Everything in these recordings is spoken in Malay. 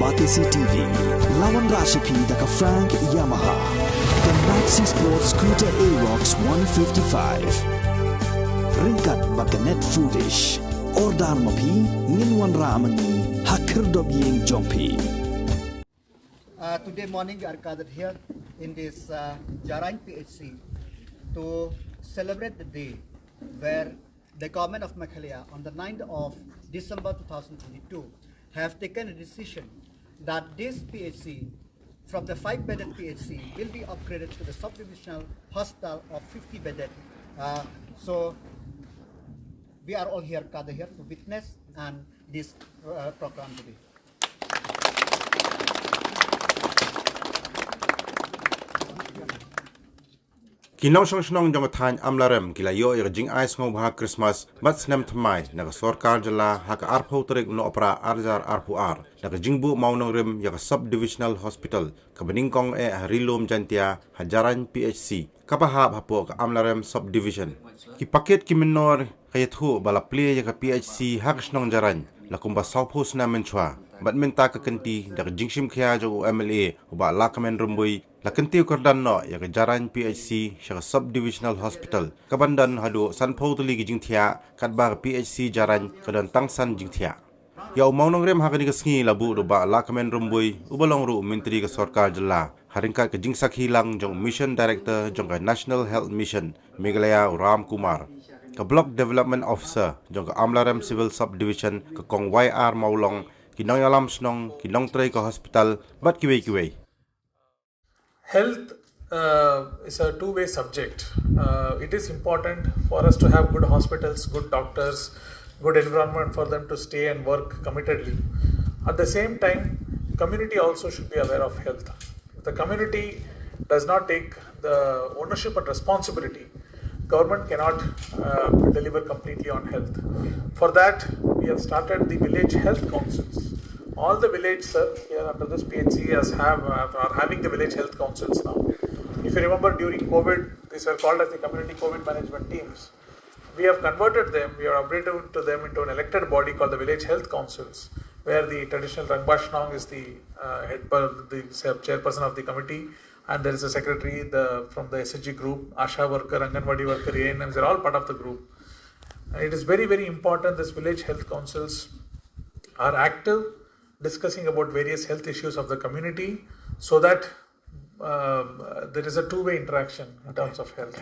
Batisi TV, Lawan Rashapi Daka Frank Yamaha, the Maxi Sports Scooter Arox 155, Ringkat Bakanet Foodish, Ordar Mapi, Ninwan Ramani, Hakir Dobying Jompi. Today morning we are gathered here in this Jaintia PHC to celebrate the day where the government of Meghalaya on the 9th of December 2022 have taken a decision that this PHC from the 5-bedded PHC will be upgraded to the sub-divisional hospital of 50-bedded. So we are all here gathered here to witness and this program today. Kinong song jong Thaiñ Amlarem kilayo jing ice ngom ha Christmas but snem tmai naga sorkar jala ha ka arpo trek no opera arjar arpuar naga jingbu maunong rem ya sub divisional hospital ka Banyngkong Rilum Jaintia hajaran PHC kapahab hapo ka Amlarem sub division ki paket ki minor kayathu bala play ya ka PHC ha snong jaran la kumba saupus na menchwa badminta ka kanti daga jingshim khya jo MLA ba la kamen rumbui Lakantiu kordan no ya jaran PHC siya sub-divisional hospital. Kabandan hadu sanpau tuli Jaintia kadbar PHC jaran kadan tangsan Jaintia. Ya umaunong rem hakani kasngi labu ruba lakamen rumboy ubalong ru menteri ka sarkar jala. Haringkat ka jingsak hilang jong mission director jong ka National Health Mission Meghalaya Ram Kumar. Ka block development officer jong ka Amlarem civil subdivision ka kong YR Maulong kinong alam snong kinong tray ka hospital bat kiway. Health is a two-way subject. It is important for us to have good hospitals, good doctors, good environment for them to stay and work committedly. At the same time, community also should be aware of health. If the community does not take the ownership and responsibility, government cannot deliver completely on health. For that, we have started the village health councils. All the villages here under this PHC are having the village health councils now. If you remember during COVID, these were called as the community COVID management teams. We have converted them, we have upgraded to them into an elected body called the village health councils, where the traditional Rangbashnong is the chairperson of the committee, and there is a secretary from the SHG group, Asha worker, Anganwadi worker, ANMs, they're all part of the group. And it is very, very important this village health councils are active, discussing about various health issues of the community so that there is a two-way interaction in terms of health.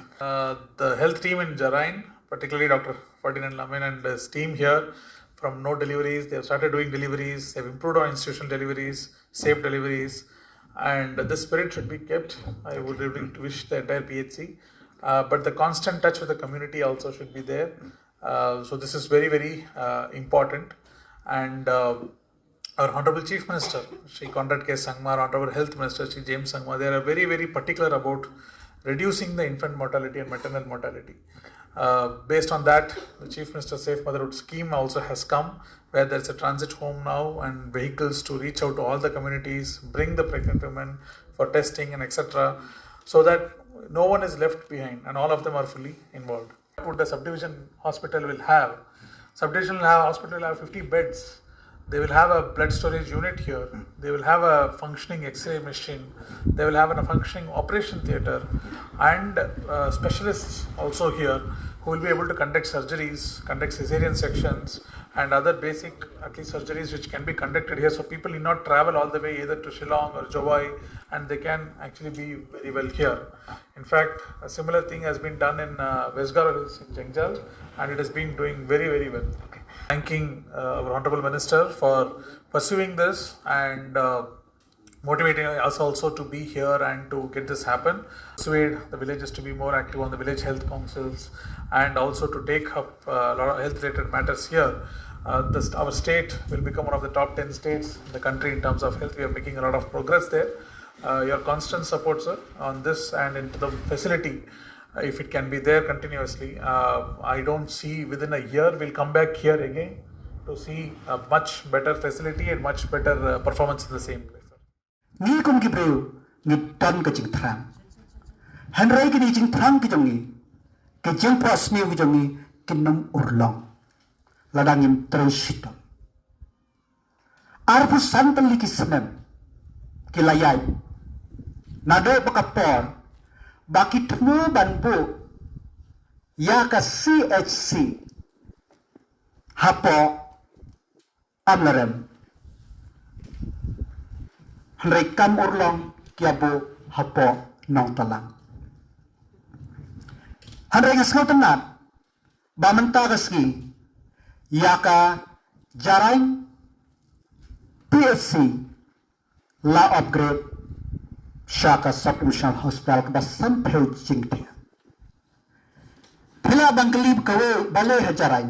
The health team in Jaintia, particularly Dr. Ferdinand Lamin and his team here, from no deliveries, they have started doing deliveries, they have improved on institutional deliveries, safe deliveries, and this spirit should be kept. I would really wish the entire PHC, but the constant touch with the community also should be there. So this is very, very important. And our Honorable Chief Minister, Shri Conrad K. Sangma, Honorable Health Minister, Shri James Sangma, they are very, very particular about reducing the infant mortality and maternal mortality. Based on that, the Chief Minister's Safe Motherhood Scheme also has come, where there is a transit home now and vehicles to reach out to all the communities, bring the pregnant women for testing and etc. so that no one is left behind and all of them are fully involved. What the subdivision hospital will have, hospital will have 50 beds. They will have a blood storage unit here. They will have a functioning X-ray machine. They will have a functioning operation theatre and specialists also here who will be able to conduct surgeries, conduct cesarean sections and other basic at least surgeries which can be conducted here. So people need not travel all the way either to Shillong or Jowai, and they can actually be very well here. In fact, a similar thing has been done in West Garo Hills in Jengjal, and it has been doing very, very well. Thanking our Honorable Minister for pursuing this and motivating us also to be here and to get this happen. Persuade the villages to be more active on the village health councils and also to take up a lot of health related matters here. Our state will become one of the top 10 states in the country in terms of health. We are making a lot of progress there. Your constant support, sir, on this and into the facility, if it can be there continuously, I don't see within a year we'll come back here again to see a much better facility and much better performance in the same place. Ni kum ki breu ni tan ka jing thrang. Hanrai ki ni jing thrang ki jongi. Ke jing pras ni ki jongi kinam urlong. Ladangim terus hitam. arpu santan liki senem kilayai nado bakapor baki temu banbu ya ka CHC hapo Amlarem rekam urlong kiabo hapo nong talang hanrei ngasngau tenat bamenta kaski yaka jarain PSC la upgrade Shaka Subdivisional Hospital ke basan Peu Jaintia. Bila bangkelib kawe balai hajarai.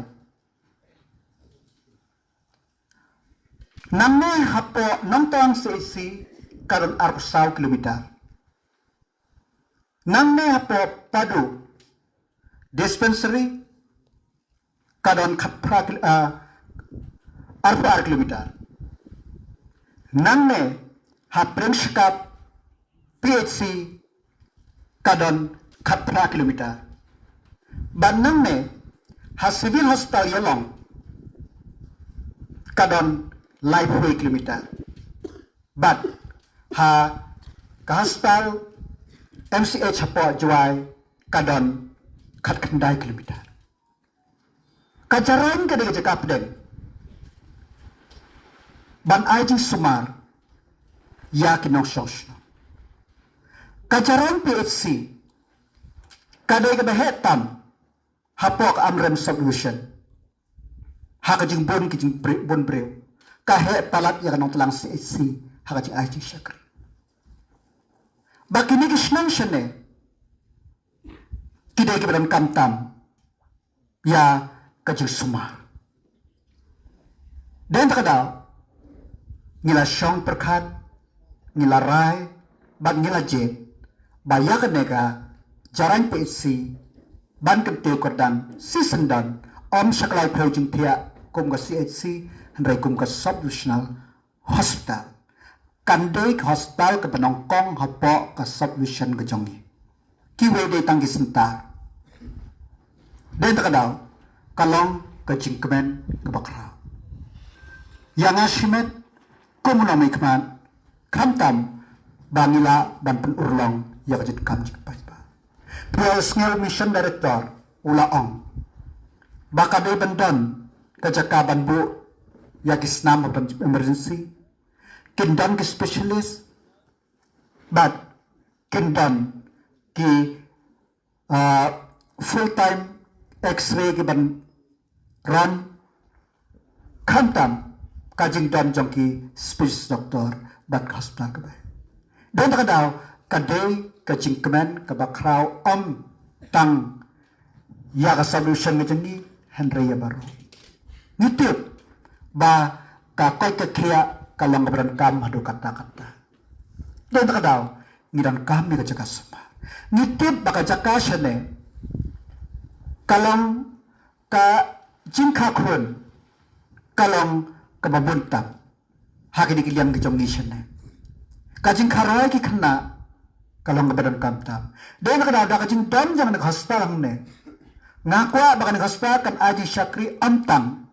Namne hapo nonton seisi karun 40 kilometer. Namne hapo padu dispensary karun 40 kilometer. Namne hapren skap PHC kadon 40 kilometer. Banang ne ha civil hospital yolong kadon lifeway kilometer. But ha ka hospital MCH hapo juai kadon kat kendai kilometer. Kajaran kada jaka pedeng. Ban aji sumar ya kinong sosno. Kajaran PHC kadai ka behetam hapok Amlarem Subdivision hakajing bon kijing bon breu kahe talat ya kanong telang CHC hakajing aji syakri bakini kisnang syane kidai ka bedam kamtam ya kajing sumar dan takadaw ngila syong perkat ngila rai bag ngila jet bayakan nega jaran PHC ban kentiu kodang season dan om saklai project pia kum ka CHC handai kum ka Subdivisional Hospital kandai ka hospital ka Banyngkong hapo ka subdivision ka jongi kiwe day tanggi sentar dan takadaw kalong ka jingkemen ka bakra yang asimet komunami keman kamtam bangila ban penurlong ya kajit kam jikpai Pro-Scale Mission Director Ulaong Bakade Bandon Kajakaban Bu Yakisnam Emergency Kindan ki Specialist But Kindan ki Full-time X-ray ki ban Run Kantam Kajing Dan Jongki Specialist Doctor Bat Hospital Kabay Dan takadaw kadai kajing kemen kabakrau om tang ya ka solution ni jengi Henry ya baru ngitip ba ka koi ka kria kalong beran kam hadu kata-kata dan takadaw ngidan kami ka jaka sama ngitip ba ka jaka syane kalong ka jingka kurun kalong ka babuntam haki dikiliang ki jongi syane kajing karai ki kena kalong kebadan kamtam. Dan kada kajing dam jangan nak hospital ne. Ngakwa bakan hospital kan aji syakri amtang.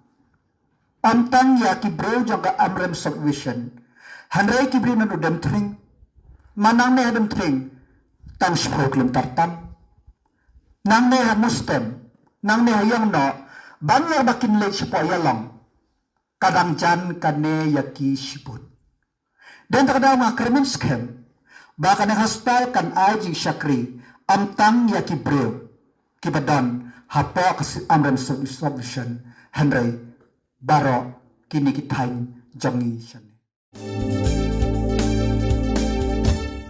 Amtang ya ki bro jangka Amlarem Subdivision. Handai ki bro nanu dem tring. Manang ne dem tring. Tang 10 kilometer tam. Nang ne ha mustem. Nang ne ha yang no. Banyak bakin late sipo yalong. Kadang jan kane yaki siput. Dan takadaw mga krimen scam. Baka ng hospital kan aji syakri amtang ya kibreu kibadan hapo kasi Amlarem Subdivision Henry baro kini ki Thaiñ jongi syane